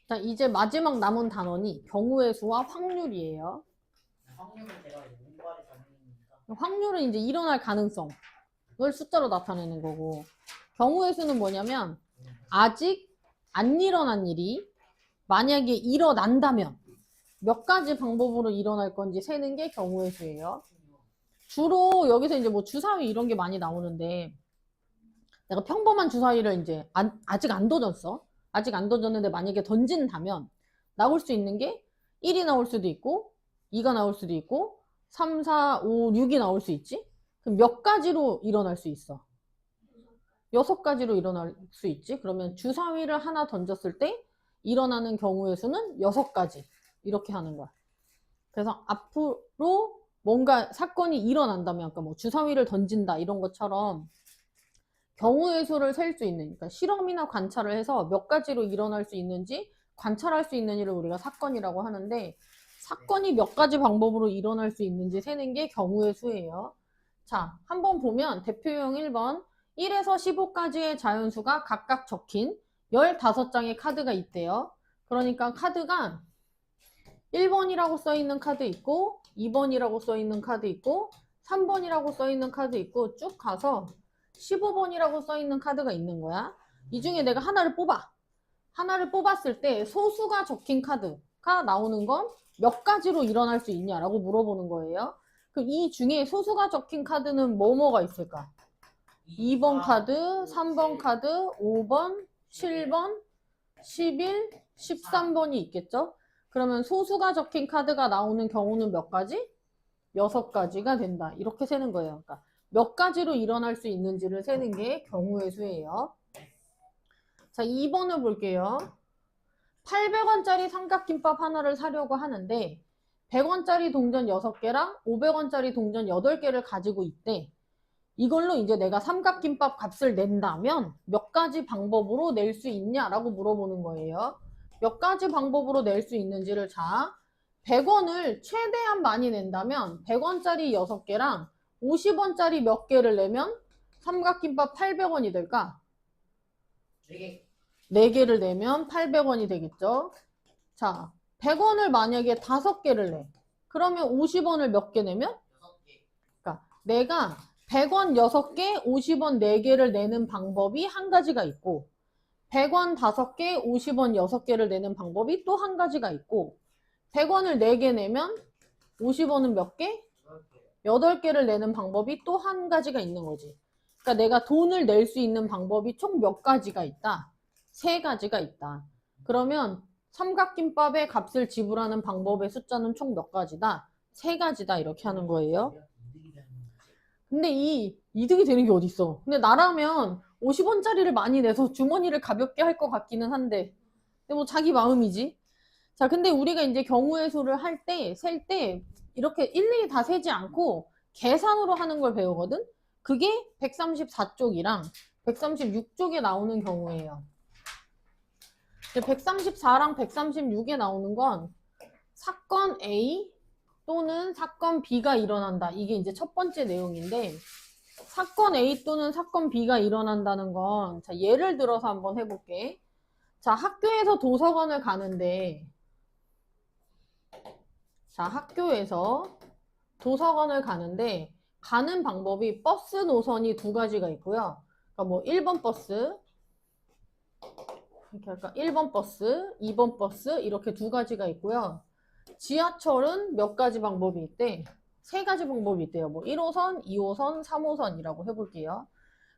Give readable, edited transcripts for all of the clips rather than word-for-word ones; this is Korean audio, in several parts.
자, 이제 마지막 남은 단원이 경우의 수와 확률이에요. 확률은 제가 문과의 전형이니까. 확률은 이제 일어날 가능성을 숫자로 나타내는 거고, 경우의 수는 뭐냐면 아직 안 일어난 일이 만약에 일어난다면 몇 가지 방법으로 일어날 건지 세는 게 경우의 수예요. 주로 여기서 이제 뭐 주사위 이런 게 많이 나오는데, 내가 평범한 주사위를 이제 아직 안 던졌어. 아직 안 던졌는데 만약에 던진다면 나올 수 있는 게 1이 나올 수도 있고 2가 나올 수도 있고 3, 4, 5, 6이 나올 수 있지? 그럼 몇 가지로 일어날 수 있어? 6가지로 일어날 수 있지? 그러면 주사위를 하나 던졌을 때 일어나는 경우의 수는 6가지. 이렇게 하는 거야. 그래서 앞으로 뭔가 사건이 일어난다면, 아까 뭐 주사위를 던진다 이런 것처럼 경우의 수를 셀 수 있는, 그러니까 실험이나 관찰을 해서 몇 가지로 일어날 수 있는지 관찰할 수 있는 일을 우리가 사건이라고 하는데, 사건이 몇 가지 방법으로 일어날 수 있는지 세는 게 경우의 수예요. 자, 한번 보면 대표용 1번 1에서 15까지의 자연수가 각각 적힌 15장의 카드가 있대요. 그러니까 카드가 1번이라고 써있는 카드 있고 2번이라고 써있는 카드 있고 3번이라고 써있는 카드 있고 쭉 가서 15번이라고 써있는 카드가 있는 거야. 이 중에 내가 하나를 뽑아. 하나를 뽑았을 때 소수가 적힌 카드가 나오는 건 몇 가지로 일어날 수 있냐라고 물어보는 거예요. 그럼 이 중에 소수가 적힌 카드는 뭐가 있을까? 2번 카드, 3번 카드, 5번, 7번, 11, 13번이 있겠죠? 그러면 소수가 적힌 카드가 나오는 경우는 몇 가지? 6가지가 된다. 이렇게 세는 거예요. 그러니까 몇 가지로 일어날 수 있는지를 세는 게 경우의 수예요. 자, 2번을 볼게요. 800원짜리 삼각김밥 하나를 사려고 하는데 100원짜리 동전 6개랑 500원짜리 동전 8개를 가지고 있대. 이걸로 이제 내가 삼각김밥 값을 낸다면 몇 가지 방법으로 낼 수 있냐라고 물어보는 거예요. 몇 가지 방법으로 낼 수 있는지를, 자, 100원을 최대한 많이 낸다면 100원짜리 6개랑 50원짜리 몇 개를 내면 삼각김밥 800원이 될까? 4개. 4개를 내면 800원이 되겠죠. 자, 100원을 만약에 5개를 내. 그러면 50원을 몇 개 내면? 6개. 그러니까 내가 100원 6개, 50원 4개를 내는 방법이 한 가지가 있고 100원 5개, 50원 6개를 내는 방법이 또 한 가지가 있고 100원을 4개 내면 50원은 몇 개? 8개를 내는 방법이 또 한 가지가 있는 거지. 그러니까 내가 돈을 낼 수 있는 방법이 총 몇 가지가 있다? 3가지가 있다. 그러면 삼각김밥의 값을 지불하는 방법의 숫자는 총 몇 가지다? 3가지다. 이렇게 하는 거예요. 근데 이 이득이 되는 게 어딨어. 근데 나라면 50원짜리를 많이 내서 주머니를 가볍게 할 것 같기는 한데, 근데 뭐 자기 마음이지. 자, 근데 우리가 이제 경우의 수를 할 때, 셀 때 이렇게 일일이 다 세지 않고 계산으로 하는 걸 배우거든? 그게 134쪽이랑 136쪽에 나오는 경우예요. 134랑 136에 나오는 건 사건 A 또는 사건 B가 일어난다. 이게 이제 첫 번째 내용인데, 사건 A 또는 사건 B가 일어난다는 건, 자, 예를 들어서 한번 해볼게. 자, 학교에서 도서관을 가는데, 자, 학교에서 도서관을 가는데, 가는 방법이 버스 노선이 2가지가 있고요. 그러니까 뭐 1번 버스, 이렇게 할까? 1번 버스, 2번 버스, 이렇게 2가지가 있고요. 지하철은 몇 가지 방법이 있대? 3가지 방법이 있대요. 뭐 1호선, 2호선, 3호선이라고 해볼게요.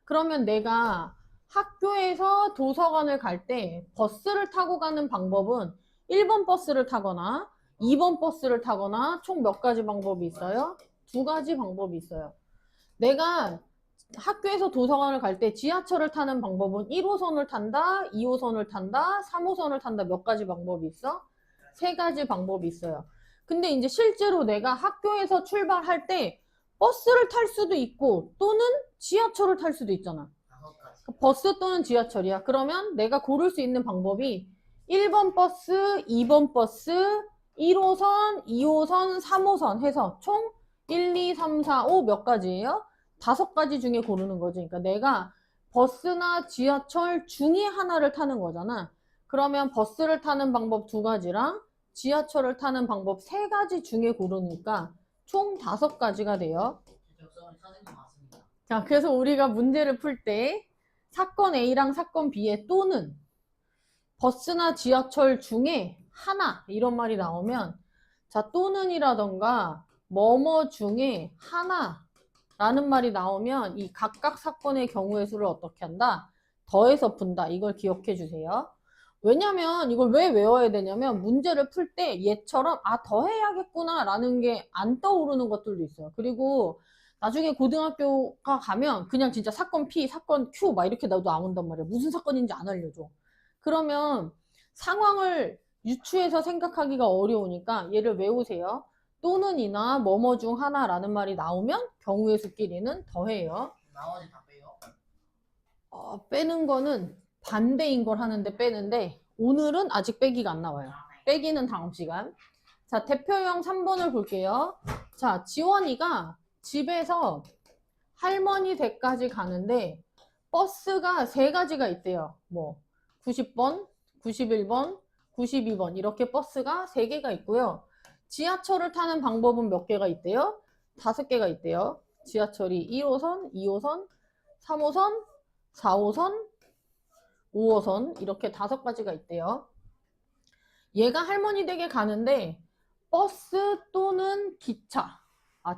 그러면 내가 학교에서 도서관을 갈 때 버스를 타고 가는 방법은 1번 버스를 타거나 2번 버스를 타거나 총 몇 가지 방법이 있어요? 2가지 방법이 있어요. 내가 학교에서 도서관을 갈 때 지하철을 타는 방법은 1호선을 탄다, 2호선을 탄다, 3호선을 탄다. 몇 가지 방법이 있어? 3가지 방법이 있어요. 근데 이제 실제로 내가 학교에서 출발할 때 버스를 탈 수도 있고 또는 지하철을 탈 수도 있잖아. 5가지. 버스 또는 지하철이야. 그러면 내가 고를 수 있는 방법이 1번 버스, 2번 버스, 1호선, 2호선, 3호선 해서 총 1, 2, 3, 4, 5 몇 가지예요? 5가지 중에 고르는 거지. 그러니까 내가 버스나 지하철 중에 하나를 타는 거잖아. 그러면 버스를 타는 방법 2가지랑 지하철을 타는 방법 3가지 중에 고르니까 총 5가지가 돼요. 적성을 찾은 게 맞습니다. 자, 그래서 우리가 문제를 풀 때 사건 A랑 사건 B에 또는 버스나 지하철 중에 하나 이런 말이 나오면 자, 또는이라던가 뭐뭐 중에 하나라는 말이 나오면 이 각각 사건의 경우의 수를 어떻게 한다? 더해서 푼다. 이걸 기억해 주세요. 왜냐면 이걸 왜 외워야 되냐면 문제를 풀 때 얘처럼 아 더해야겠구나 라는 게 안 떠오르는 것들도 있어요. 그리고 나중에 고등학교가 가면 그냥 진짜 사건 P, 사건 Q 막 이렇게 나온단 말이야. 무슨 사건인지 안 알려줘. 그러면 상황을 유추해서 생각하기가 어려우니까 얘를 외우세요. 또는이나 뭐뭐 중 하나라는 말이 나오면 경우의 수끼리는 더해요. 나머지 다 빼요. 빼는 거는 반대인 걸 하는데 빼는데 오늘은 아직 빼기가 안 나와요. 빼기는 다음 시간. 자, 대표형 3번을 볼게요. 자, 지원이가 집에서 할머니 댁까지 가는데 버스가 3가지가 있대요. 뭐 90번, 91번, 92번 이렇게 버스가 3개가 있고요. 지하철을 타는 방법은 몇 개가 있대요? 5개가 있대요. 지하철이 1호선, 2호선, 3호선, 4호선, 5호선 이렇게 5가지가 있대요. 얘가 할머니 댁에 가는데 버스 또는 기차,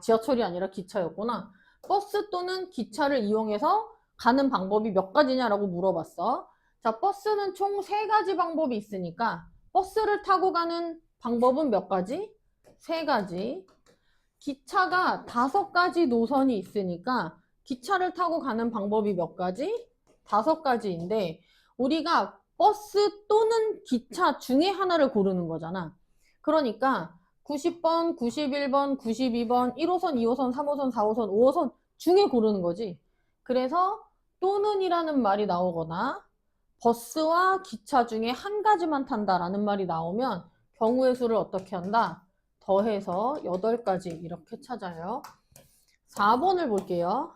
지하철이 아니라 기차였구나. 버스 또는 기차를 이용해서 가는 방법이 몇 가지냐라고 물어봤어. 자, 버스는 총 3가지 방법이 있으니까 버스를 타고 가는 방법은 몇 가지? 3가지. 기차가 5가지 노선이 있으니까 기차를 타고 가는 방법이 몇 가지? 5가지인데 우리가 버스 또는 기차 중에 하나를 고르는 거잖아. 그러니까 90번, 91번, 92번, 1호선, 2호선, 3호선, 4호선, 5호선 중에 고르는 거지. 그래서 또는이라는 말이 나오거나 버스와 기차 중에 한 가지만 탄다라는 말이 나오면 경우의 수를 어떻게 한다? 더해서 8가지 이렇게 찾아요. 4번을 볼게요.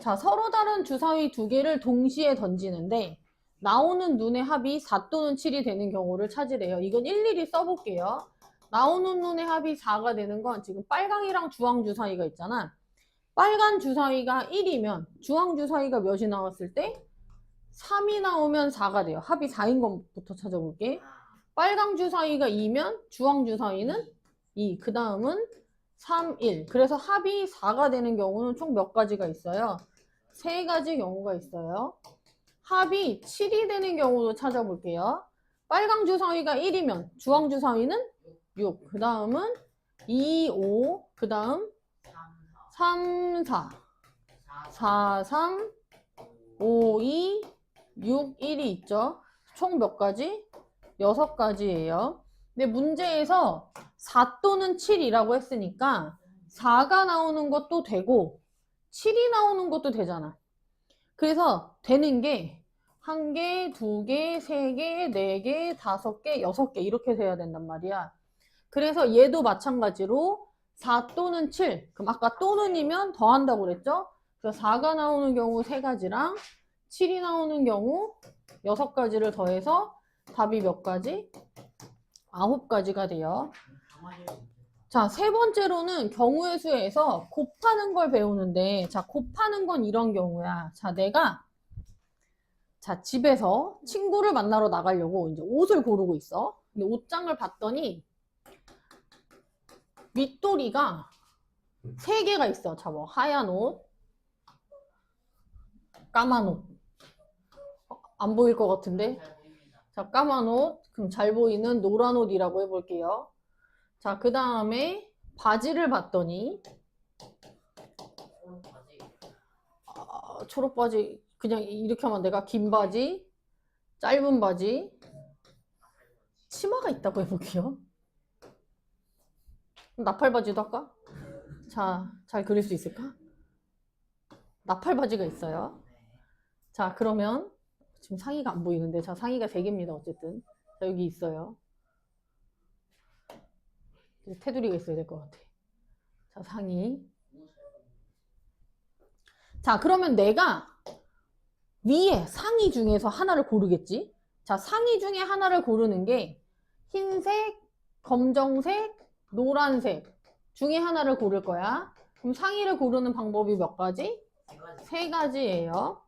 자, 서로 다른 주사위 2개를 동시에 던지는데 나오는 눈의 합이 4 또는 7이 되는 경우를 찾으래요. 이건 일일이 써볼게요. 나오는 눈의 합이 4가 되는 건 지금 빨강이랑 주황 주사위가 있잖아. 빨간 주사위가 1이면 주황 주사위가 몇이 나왔을 때? 3이 나오면 4가 돼요. 합이 4인 것부터 찾아볼게. 빨강 주사위가 2면 주황 주사위는 2. 그 다음은 3, 1. 그래서 합이 4가 되는 경우는 총 몇 가지가 있어요? 3가지 경우가 있어요. 합이 7이 되는 경우도 찾아볼게요. 빨강 주사위가 1이면 주황 주사위는 6. 그 다음은 2, 5. 그 다음 3, 4. 4, 3, 5, 2, 6, 1이 있죠. 총 몇 가지? 6가지예요. 근데 문제에서 4 또는 7이라고 했으니까 4가 나오는 것도 되고 7이 나오는 것도 되잖아. 그래서 되는 게 1개, 2개, 3개, 4개, 5개, 6개 이렇게 돼야 된단 말이야. 그래서 얘도 마찬가지로 4 또는 7. 그럼 아까 또는이면 더한다고 그랬죠? 그래서 4가 나오는 경우 3가지랑 7이 나오는 경우 6가지를 더해서 답이 몇 가지? 9가지가 돼요. 자, 3번째로는 경우의 수에서 곱하는 걸 배우는데, 자, 곱하는 건 이런 경우야. 자, 내가, 자, 집에서 친구를 만나러 나가려고 이제 옷을 고르고 있어. 근데 옷장을 봤더니, 윗도리가 3개가 있어. 자, 뭐, 하얀 옷, 까만 옷. 안 보일 것 같은데? 자, 까만 옷, 그럼 잘 보이는 노란 옷이라고 해볼게요. 자, 그 다음에 바지를 봤더니 초록 바지 그냥 이렇게 하면 내가 긴 바지, 짧은 바지, 치마가 있다고 해볼게요. 나팔 바지도 할까? 자, 잘 그릴 수 있을까? 나팔 바지가 있어요. 자, 그러면 지금 상의가 안 보이는데 자, 상의가 3개입니다. 어쨌든 자, 여기 있어요. 테두리가 있어야 될 것 같아. 자, 상의. 자, 그러면 내가 위에 상의 중에서 하나를 고르겠지? 자, 상의 중에 하나를 고르는 게 흰색, 검정색, 노란색 중에 하나를 고를 거야. 그럼 상의를 고르는 방법이 몇 가지? 세 가지. 세 가지예요.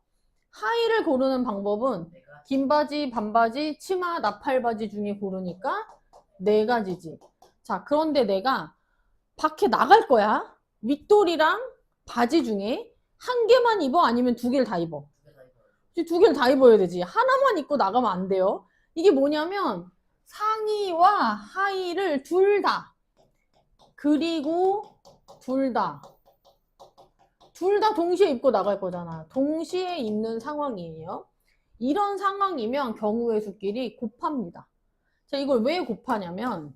하의를 고르는 방법은 네 가지. 긴 바지, 반바지, 치마, 나팔바지 중에 고르니까 네 가지지. 자, 그런데 내가 밖에 나갈 거야. 윗돌이랑 바지 중에 한 개만 입어? 아니면 두 개를 다 입어? 두 개 다 입어요. 두 개를 다 입어야 되지. 하나만 입고 나가면 안 돼요. 이게 뭐냐면 상의와 하의를 둘 다, 그리고 둘 다 동시에 입고 나갈 거잖아. 동시에 입는 상황이에요. 이런 상황이면 경우의 수끼리 곱합니다. 자, 이걸 왜 곱하냐면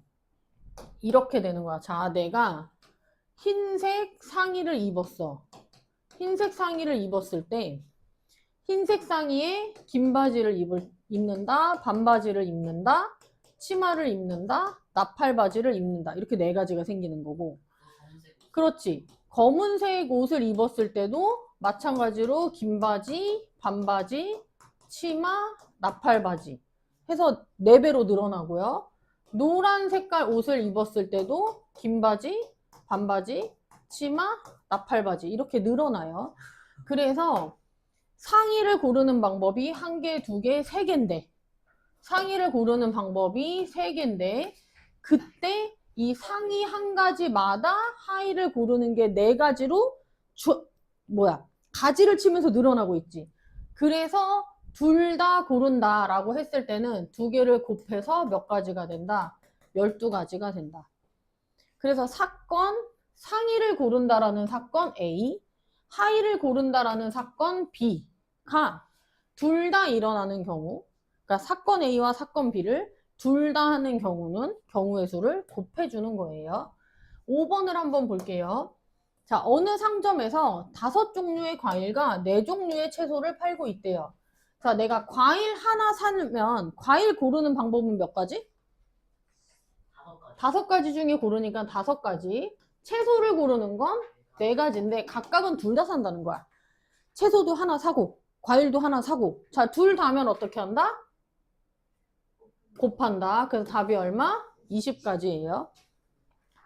이렇게 되는 거야. 자, 내가 흰색 상의를 입었어. 흰색 상의를 입었을 때 흰색 상의에 긴 바지를 입는다, 반바지를 입는다, 치마를 입는다, 나팔바지를 입는다. 이렇게 네 가지가 생기는 거고. 검은색. 그렇지. 검은색 옷을 입었을 때도 마찬가지로 긴 바지, 반바지, 치마, 나팔바지 해서 4배로 늘어나고요. 노란 색깔 옷을 입었을 때도 긴 바지, 반바지, 치마, 나팔바지 이렇게 늘어나요. 그래서 상의를 고르는 방법이 1개, 2개, 3개인데 상의를 고르는 방법이 3개인데 그때 이 상의 한 가지마다 하의를 고르는 게 4가지로 가지를 치면서 늘어나고 있지. 그래서 둘 다 고른다라고 했을 때는 2개를 곱해서 몇 가지가 된다? 12가지가 된다. 그래서 사건, 상의를 고른다라는 사건 A, 하의를 고른다라는 사건 B가 둘 다 일어나는 경우, 그러니까 사건 A와 사건 B를 둘 다 하는 경우는 경우의 수를 곱해주는 거예요. 5번을 한번 볼게요. 자, 어느 상점에서 5종류의 과일과 4종류의 채소를 팔고 있대요. 자, 내가 과일 하나 사면 과일 고르는 방법은 몇 가지? 5가지. 5가지 중에 고르니까 5가지. 채소를 고르는 건 4가지인데 각각은 둘 다 산다는 거야. 채소도 하나 사고 과일도 하나 사고. 자, 둘 다면 어떻게 한다? 곱한다. 그래서 답이 얼마? 20가지예요.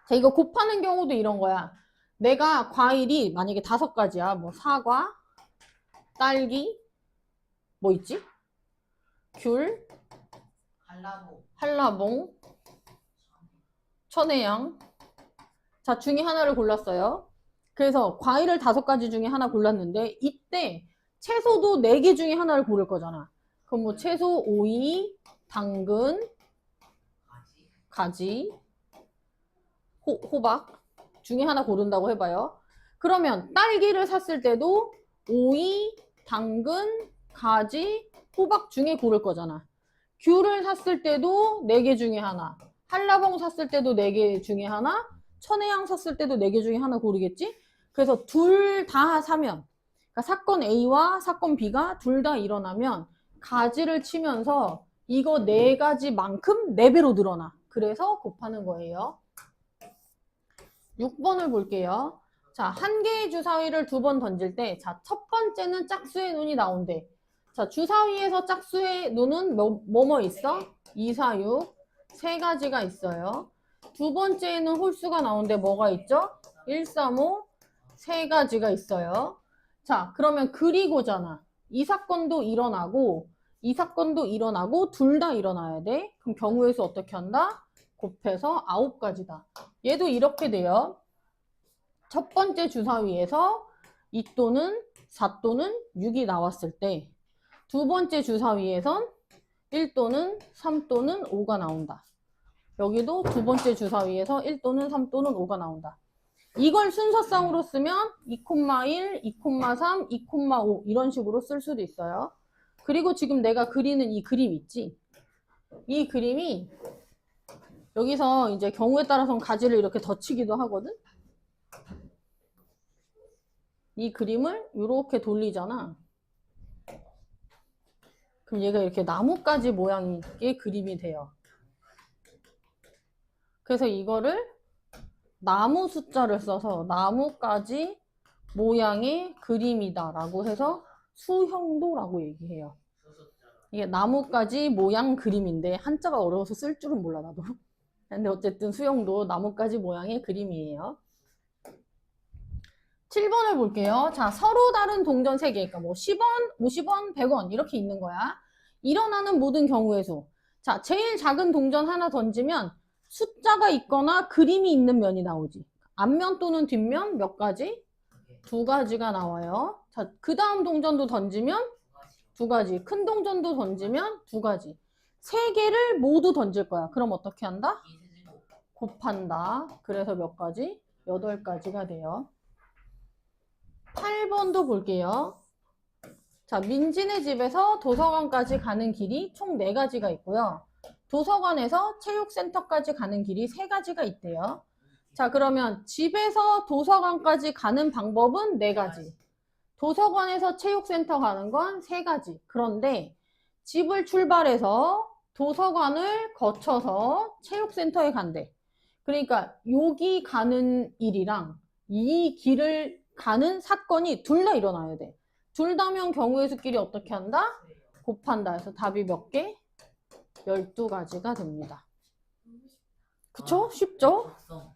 자, 이거 곱하는 경우도 이런 거야. 내가 과일이 만약에 5가지야. 뭐 사과, 딸기, 뭐 있지? 귤, 한라봉. 한라봉, 천혜향. 자, 중에 하나를 골랐어요. 그래서 과일을 5가지 중에 하나 골랐는데 이때 채소도 4개 중에 하나를 고를 거잖아. 그럼 뭐 채소, 오이, 당근, 가지, 호박 중에 하나 고른다고 해봐요. 그러면 딸기를 샀을 때도 오이, 당근, 가지, 호박 중에 고를 거잖아. 귤을 샀을 때도 4개 중에 하나, 한라봉 샀을 때도 4개 중에 하나, 천혜향 샀을 때도 4개 중에 하나 고르겠지? 그래서 둘 다 사면, 그러니까 사건 A와 사건 B가 둘 다 일어나면 가지를 치면서 이거 4가지만큼 4배로 늘어나. 그래서 곱하는 거예요. 6번을 볼게요. 자, 한 개의 주사위를 2번 던질 때, 자, 첫 번째는 짝수의 눈이 나온대. 자, 주사위에서 짝수의 눈은 뭐뭐 있어? 2, 4, 6. 3가지가 있어요. 두 번째에는 홀수가 나오는데 뭐가 있죠? 1, 3, 5. 3가지가 있어요. 자, 그러면 그리고잖아. 이 사건도 일어나고, 이 사건도 일어나고, 둘 다 일어나야 돼. 그럼 경우의 수 어떻게 한다? 곱해서 9가지다. 얘도 이렇게 돼요. 첫 번째 주사위에서 2또는 4또는 6이 나왔을 때 두 번째 주사위에선 1 또는 3 또는 5가 나온다. 여기도 두 번째 주사위에서 1 또는 3 또는 5가 나온다. 이걸 순서상으로 쓰면 2,1, 2,3, 2,5 이런 식으로 쓸 수도 있어요. 그리고 지금 내가 그리는 이 그림 있지? 이 그림이 여기서 이제 경우에 따라서는 가지를 이렇게 덧치기도 하거든? 이 그림을 이렇게 돌리잖아. 그럼 얘가 이렇게 나뭇가지 모양의 그림이 돼요. 그래서 이거를 나무 숫자를 써서 나뭇가지 모양의 그림이다 라고 해서 수형도라고 얘기해요. 이게 나뭇가지 모양 그림인데 한자가 어려워서 쓸 줄은 몰라 나도. 근데 어쨌든 수영도 나뭇가지 모양의 그림이에요. 7번을 볼게요. 자, 서로 다른 동전 3개. 그러니까 뭐 10원, 50원, 100원 이렇게 있는 거야. 일어나는 모든 경우의 수. 자, 제일 작은 동전 하나 던지면 숫자가 있거나 그림이 있는 면이 나오지. 앞면 또는 뒷면 몇 가지? 2가지가 나와요. 자, 그 다음 동전도 던지면 2가지. 큰 동전도 던지면 2가지. 3개를 모두 던질 거야. 그럼 어떻게 한다? 곱한다. 그래서 몇 가지? 8가지가 돼요. 8번도 볼게요. 자, 민지네 집에서 도서관까지 가는 길이 총 4가지가 있고요. 도서관에서 체육센터까지 가는 길이 3가지가 있대요. 자, 그러면 집에서 도서관까지 가는 방법은 4가지. 도서관에서 체육센터 가는 건 3가지. 그런데 집을 출발해서 도서관을 거쳐서 체육센터에 간대. 그러니까 여기 가는 일이랑 이 길을 가는 사건이 둘 다 일어나야 돼. 둘 다면 경우의 수끼리 어떻게 한다? 곱한다. 해서 답이 몇 개? 12가지가 됩니다. 그쵸? 쉽죠? 적성.